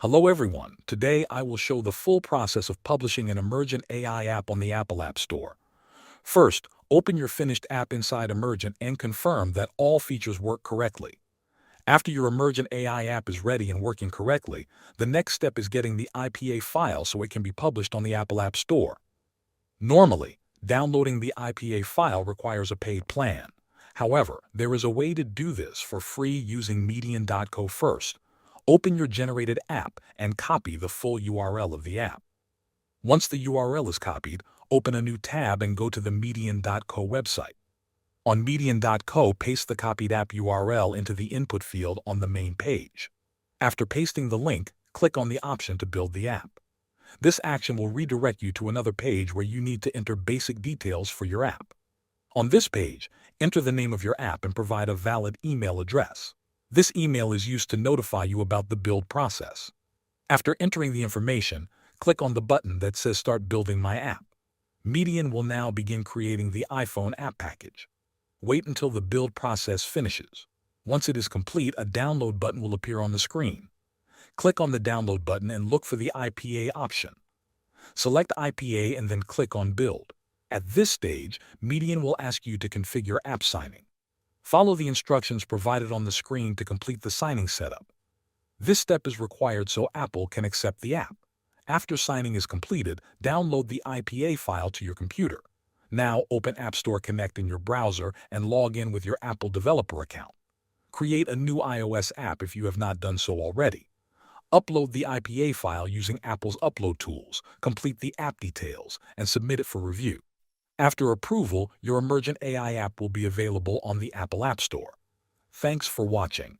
Hello everyone, today I will show the full process of publishing an Emergent AI app on the Apple App Store. First, open your finished app inside Emergent and confirm that all features work correctly. After your Emergent AI app is ready and working correctly, the next step is getting the IPA file so it can be published on the Apple App Store. Normally, downloading the IPA file requires a paid plan. However, there is a way to do this for free using median.co first. Open your generated app and copy the full URL of the app. Once the URL is copied, open a new tab and go to the median.co website. On median.co, paste the copied app URL into the input field on the main page. After pasting the link, click on the option to build the app. This action will redirect you to another page where you need to enter basic details for your app. On this page, enter the name of your app and provide a valid email address. This email is used to notify you about the build process. After entering the information, click on the button that says Start Building My App. Median will now begin creating the iPhone app package. Wait until the build process finishes. Once it is complete, a download button will appear on the screen. Click on the download button and look for the IPA option. Select IPA and then click on Build. At this stage, Median will ask you to configure app signing. Follow the instructions provided on the screen to complete the signing setup. This step is required so Apple can accept the app. After signing is completed, download the IPA file to your computer. Now open App Store Connect in your browser and log in with your Apple developer account. Create a new iOS app if you have not done so already. Upload the IPA file using Apple's upload tools, complete the app details, and submit it for review. After approval, your Emergent AI app will be available on the Apple App Store. Thanks for watching.